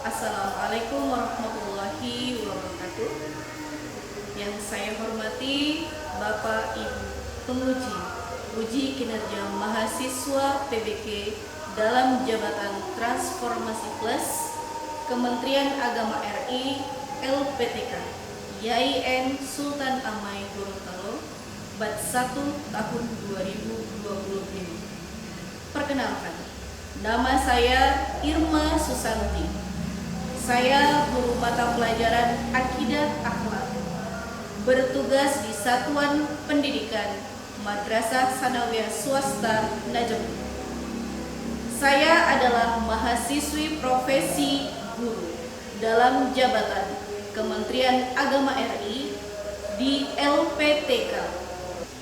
Assalamualaikum warahmatullahi wabarakatuh. Yang saya hormati Bapak Ibu penguji uji kinerja mahasiswa PBK dalam jabatan Transformasi Plus Kementerian Agama RI LPTK YIN Sultan Amai Gorontalo Bat 1 tahun 2025. Perkenalkan, nama saya Irma Susanti. Saya guru mata pelajaran Akidah Akhlak, bertugas di Satuan Pendidikan Madrasah Sanawiyah Swasta Najm. Saya adalah mahasiswi profesi guru dalam jabatan Kementerian Agama RI di LPTK.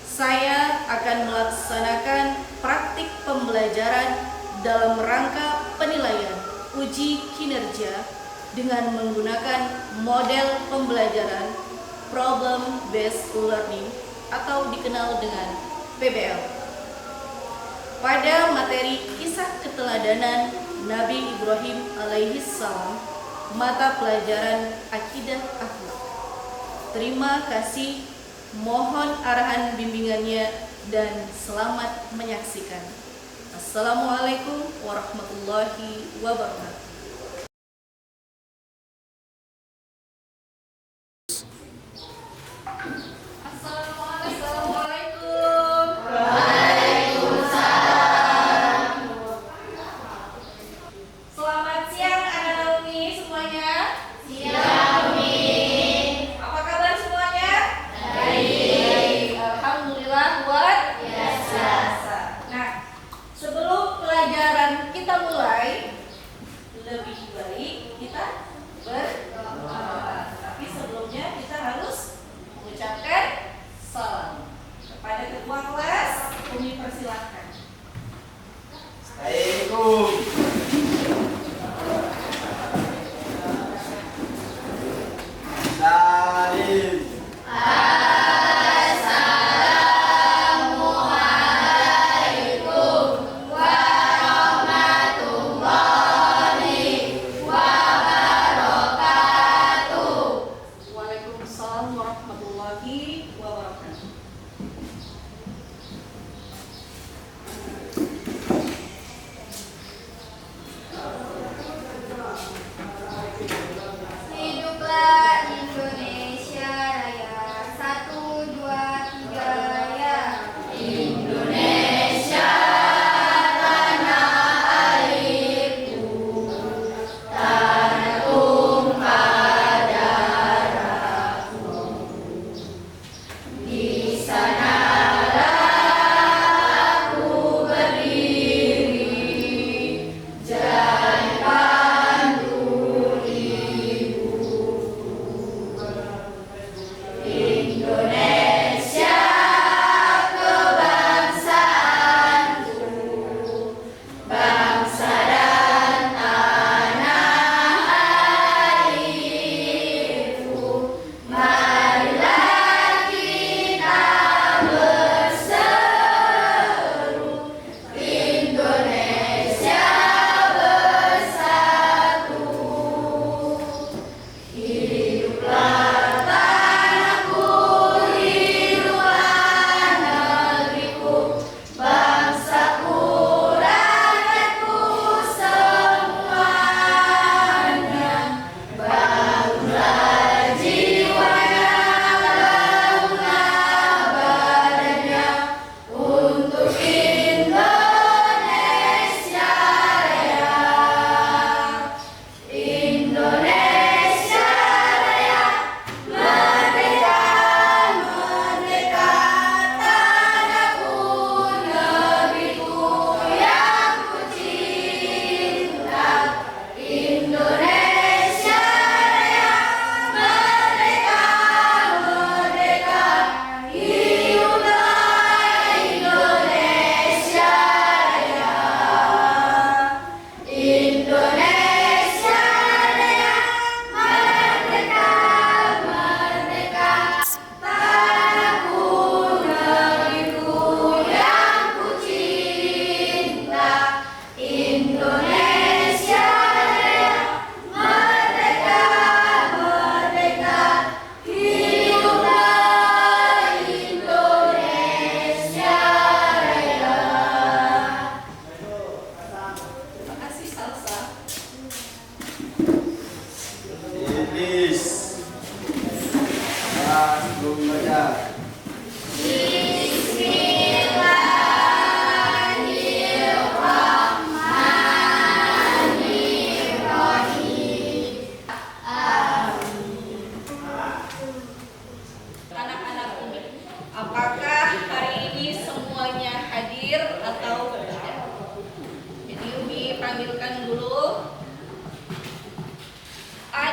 Saya akan melaksanakan praktik pembelajaran dalam rangka penilaian uji kinerja dengan menggunakan model pembelajaran Problem Based Learning atau dikenal dengan PBL. Pada materi kisah keteladanan Nabi Ibrahim alaihissalam, mata pelajaran Akidah Akhlak. Terima kasih, mohon arahan bimbingannya dan selamat menyaksikan. Assalamualaikum warahmatullahi wabarakatuh. Assalamualaikum. Selamat siang anak-anak UMI semuanya. Siang, Mi. Apa kabar semuanya? Baik. Alhamdulillah luar biasa. Nah, sebelum pelajaran kita mulai, lebih baik kita berdoa. Tapi sebelumnya kita harus mengucapkan salam kepada ketua kelas. Umi persilahkan. Assalamualaikum. Salim.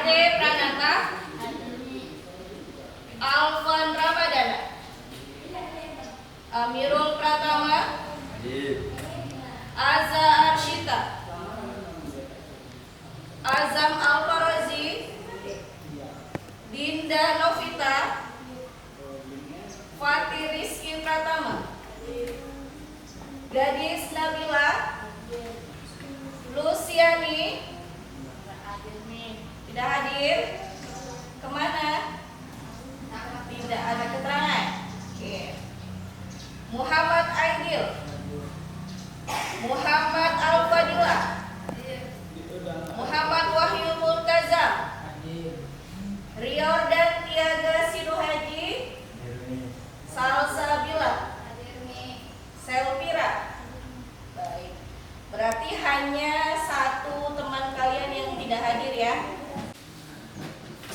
Ade Pranata, Alvan Ramadana, Amirul Pratama, Aza Arshita, Azam Alfarazi, Dinda Novita, Fatih Rizky Pratama, Gadis Nabila, Luciani, tidak hadir. Kemana? Tidak ada keterangan. Oke. Muhammad Aidil, Muhammad Al-Fadilah, Muhammad Wahyu Multazam, Riordan Tiaga Sinuhaji, Salsabila, Selvira. Baik. Berarti hanya satu teman kalian yang tidak hadir ya.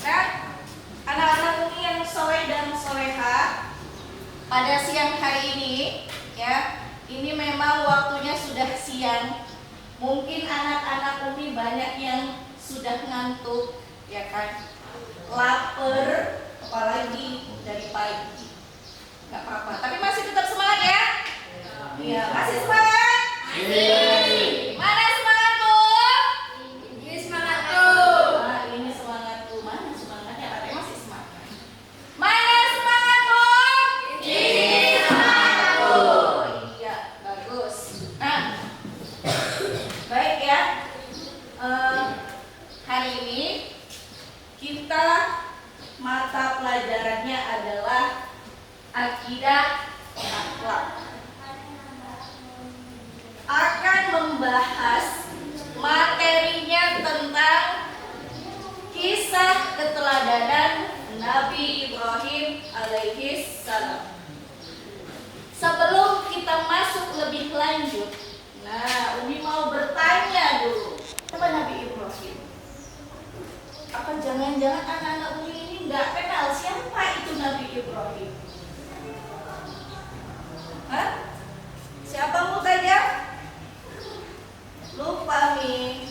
Nah, anak-anak ini yang soleh dan soleha pada siang hari ini ya, ini memang waktunya sudah siang. Mungkin anak-anak Umi banyak yang sudah ngantuk ya kan, lapar, apalagi dari pagi. Gak apa-apa, tapi masih tetap semangat ya. Iya, masih semangat. Mana semangatku? Ini semangatku. Nah, ini semangatku. Mana semangatnya? Katanya masih semangat. Mana semangatku? Ini semangatku. Iya, bagus. Nah, baik ya. Hari ini kita mata pelajarannya adalah akidah akhlak. Akan membahas materinya tentang kisah keteladanan Nabi Ibrahim alaihi salam. Sebelum kita masuk lebih lanjut, nah, Umi mau bertanya dulu. Siapa Nabi Ibrahim? Apa jangan-jangan anak-anak Umi ini nggak kenal siapa itu Nabi Ibrahim? Hah? Siapa mau tanya? Lupa nih.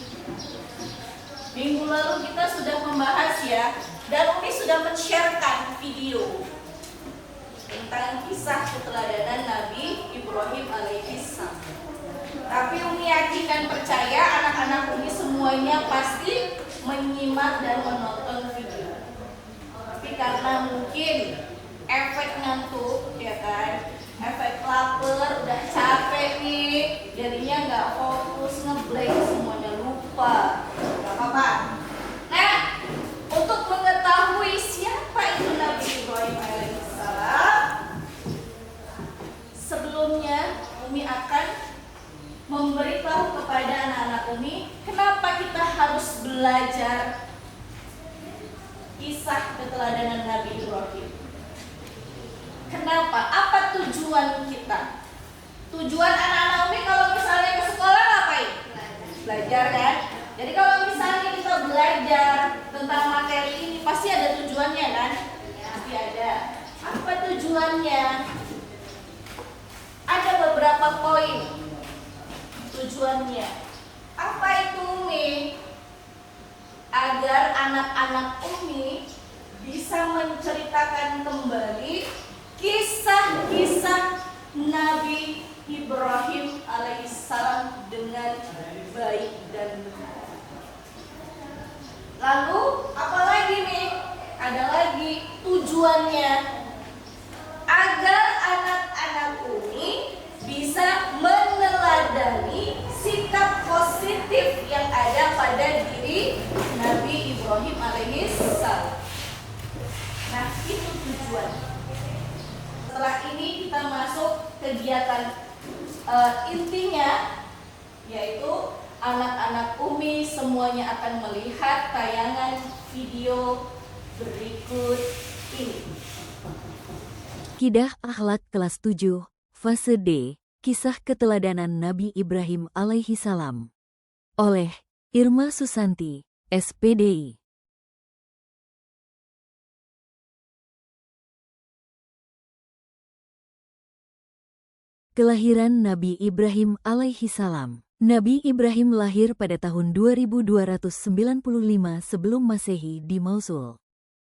Minggu lalu kita sudah membahas ya, dan Umi sudah men-sharekan video tentang kisah keteladanan Nabi Ibrahim alaihissalam. Tapi Umi yakin dan percaya anak-anak Umi semuanya pasti menyimak dan menonton video. Tapi karena mungkin efek ngantuk ya kan, efek lapar, udah capek nih, jadinya nggak fokus, ngeblank semuanya, lupa. Gak apa-apa. Nah, untuk mengetahui siapa itu Nabi Ibrahim alaihissalam, sebelumnya Umi akan memberitahu kepada anak-anak Umi kenapa kita harus belajar kisah keteladanan Nabi Ibrahim. Kenapa? Apa tujuan kita? Tujuan anak-anak Umi kalau misalnya ke sekolah ngapain? Belajar kan? Jadi kalau misalnya kita belajar tentang materi ini pasti ada tujuannya kan? Pasti ada. Apa tujuannya? Ada beberapa poin tujuannya. Apa itu Umi? Agar anak-anak Umi bisa menceritakan kembali kisah-kisah Nabi Ibrahim alaihissalam dengan baik dan benar. Lalu apalagi nih? Ada lagi tujuannya, agar anak-anak Umi bisa meneladani sikap positif yang ada pada diri Nabi Ibrahim alaihissalam. Nah, itu tujuan. Setelah ini kita masuk kegiatan intinya, yaitu anak-anak Umi semuanya akan melihat tayangan video berikut ini. Akidah Akhlak kelas 7, fase D, Kisah Keteladanan Nabi Ibrahim alaihissalam. Oleh Irma Susanti, SPDI. Kelahiran Nabi Ibrahim alaihissalam. Nabi Ibrahim lahir pada tahun 2295 sebelum Masehi di Mosul.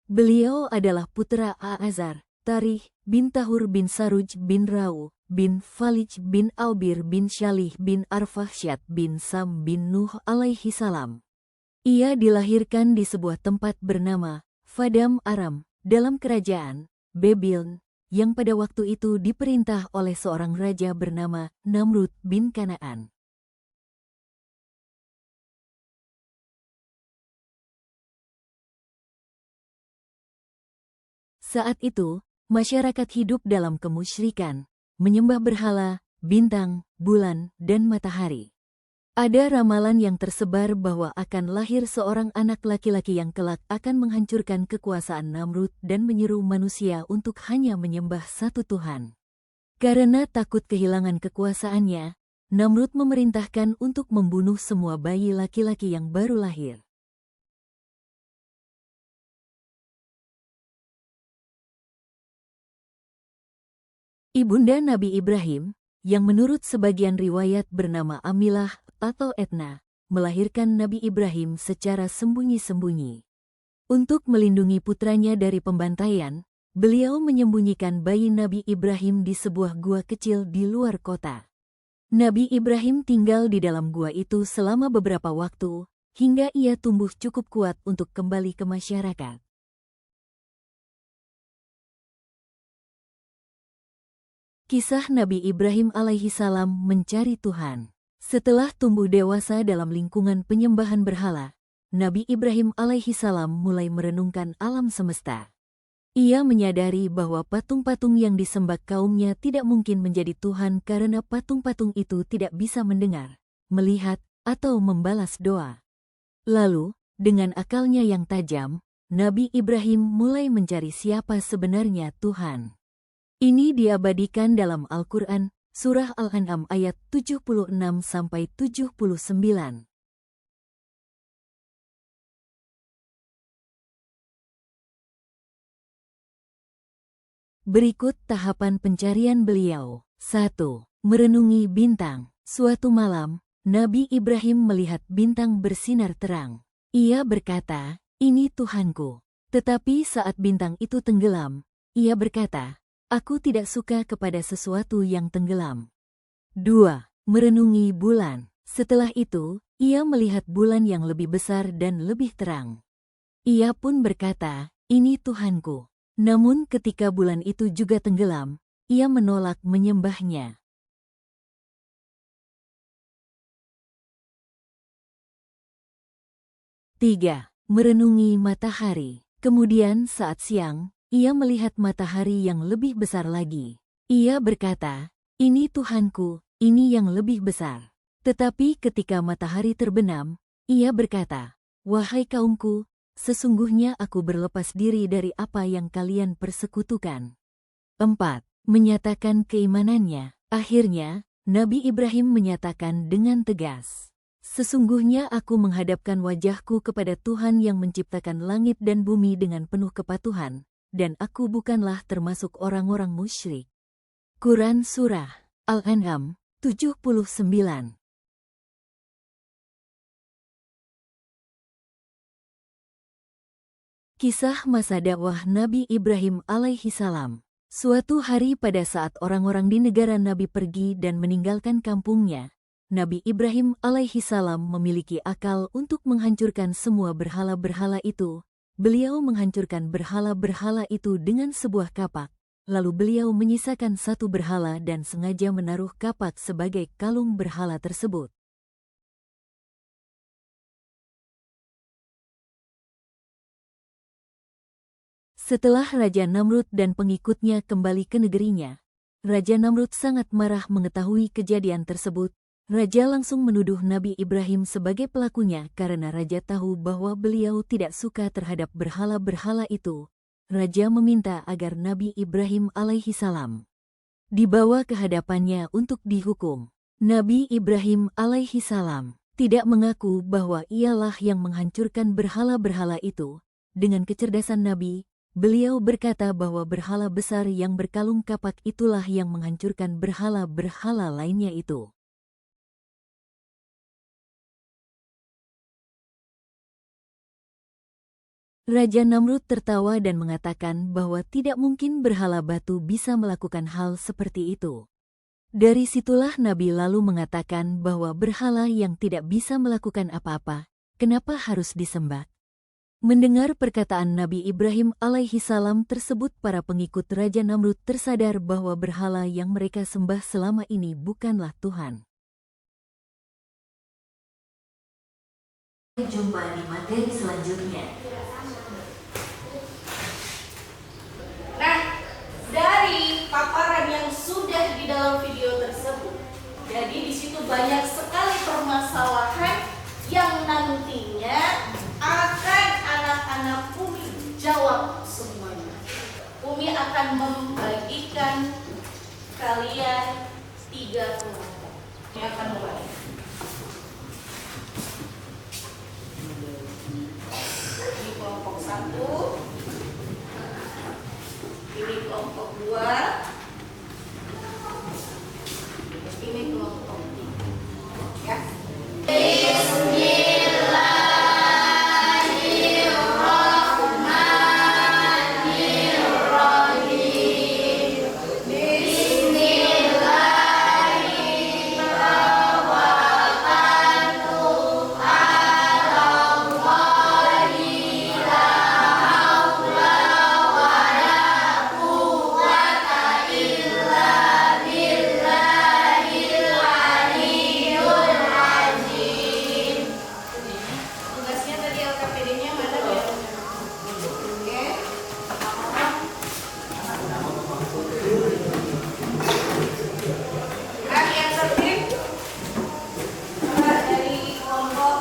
Beliau adalah putra Azar, Tarikh bin Tahur bin Saruj bin Rau bin Falij bin Albir bin Syalih bin Arfahsyad bin Sam bin Nuh alaihi salam. Ia dilahirkan di sebuah tempat bernama Fadam Aram dalam kerajaan Babylon yang pada waktu itu diperintah oleh seorang raja bernama Namrud bin Kanaan. Saat itu, masyarakat hidup dalam kemusyrikan, menyembah berhala, bintang, bulan, dan matahari. Ada ramalan yang tersebar bahwa akan lahir seorang anak laki-laki yang kelak akan menghancurkan kekuasaan Namrud dan menyeru manusia untuk hanya menyembah satu Tuhan. Karena takut kehilangan kekuasaannya, Namrud memerintahkan untuk membunuh semua bayi laki-laki yang baru lahir. Ibunda Nabi Ibrahim, yang menurut sebagian riwayat bernama Amilah atau Etna, melahirkan Nabi Ibrahim secara sembunyi-sembunyi. Untuk melindungi putranya dari pembantaian, beliau menyembunyikan bayi Nabi Ibrahim di sebuah gua kecil di luar kota. Nabi Ibrahim tinggal di dalam gua itu selama beberapa waktu, hingga ia tumbuh cukup kuat untuk kembali ke masyarakat. Kisah Nabi Ibrahim alaihi salam mencari Tuhan. Setelah tumbuh dewasa dalam lingkungan penyembahan berhala, Nabi Ibrahim alaihi salam mulai merenungkan alam semesta. Ia menyadari bahwa patung-patung yang disembah kaumnya tidak mungkin menjadi Tuhan karena patung-patung itu tidak bisa mendengar, melihat, atau membalas doa. Lalu, dengan akalnya yang tajam, Nabi Ibrahim mulai mencari siapa sebenarnya Tuhan. Ini diabadikan dalam Al-Quran, Surah Al-An'am ayat 76-79. Berikut tahapan pencarian beliau. 1. Merenungi bintang. Suatu malam, Nabi Ibrahim melihat bintang bersinar terang. Ia berkata, "Ini Tuhanku." Tetapi saat bintang itu tenggelam, ia berkata, "Aku tidak suka kepada sesuatu yang tenggelam." 2. Merenungi bulan. Setelah itu, ia melihat bulan yang lebih besar dan lebih terang. Ia pun berkata, "Ini Tuhanku." Namun ketika bulan itu juga tenggelam, ia menolak menyembahnya. 3. Merenungi matahari. Kemudian saat siang, ia melihat matahari yang lebih besar lagi. Ia berkata, "Ini Tuhanku, ini yang lebih besar." Tetapi ketika matahari terbenam, ia berkata, "Wahai kaumku, sesungguhnya aku berlepas diri dari apa yang kalian persekutukan." 4. Menyatakan keimanannya. Akhirnya, Nabi Ibrahim menyatakan dengan tegas, "Sesungguhnya aku menghadapkan wajahku kepada Tuhan yang menciptakan langit dan bumi dengan penuh kepatuhan, dan aku bukanlah termasuk orang-orang musyrik." Quran Surah Al-An'am 79. Kisah masa dakwah Nabi Ibrahim alaihi salam. Suatu hari pada saat orang-orang di negara Nabi pergi dan meninggalkan kampungnya, Nabi Ibrahim alaihi salam memiliki akal untuk menghancurkan semua berhala-berhala itu. Beliau menghancurkan berhala-berhala itu dengan sebuah kapak, lalu beliau menyisakan satu berhala dan sengaja menaruh kapak sebagai kalung berhala tersebut. Setelah Raja Namrud dan pengikutnya kembali ke negerinya, Raja Namrud sangat marah mengetahui kejadian tersebut. Raja langsung menuduh Nabi Ibrahim sebagai pelakunya karena raja tahu bahwa beliau tidak suka terhadap berhala-berhala itu. Raja meminta agar Nabi Ibrahim alaihi salam dibawa ke hadapannya untuk dihukum. Nabi Ibrahim alaihi salam tidak mengaku bahwa ialah yang menghancurkan berhala-berhala itu. Dengan kecerdasan Nabi, beliau berkata bahwa berhala besar yang berkalung kapak itulah yang menghancurkan berhala-berhala lainnya itu. Raja Namrud tertawa dan mengatakan bahwa tidak mungkin berhala batu bisa melakukan hal seperti itu. Dari situlah Nabi lalu mengatakan bahwa berhala yang tidak bisa melakukan apa-apa, kenapa harus disembah? Mendengar perkataan Nabi Ibrahim alaihi salam tersebut, para pengikut Raja Namrud tersadar bahwa berhala yang mereka sembah selama ini bukanlah Tuhan. Jumpa di materi selanjutnya. Nah, dari paparan yang sudah di dalam video tersebut, jadi di situ banyak sekali permasalahan yang nantinya akan anak-anak Umi jawab semuanya. Umi akan membagikan kalian 3 kelompok. Ini akan mulai. Ini kelompok 1. Ini kelompok 2, ini kelompok 3, ya. Tugasnya tadi LKPD-nya mana ya? Oke. Nah, yang tertib dari kelompok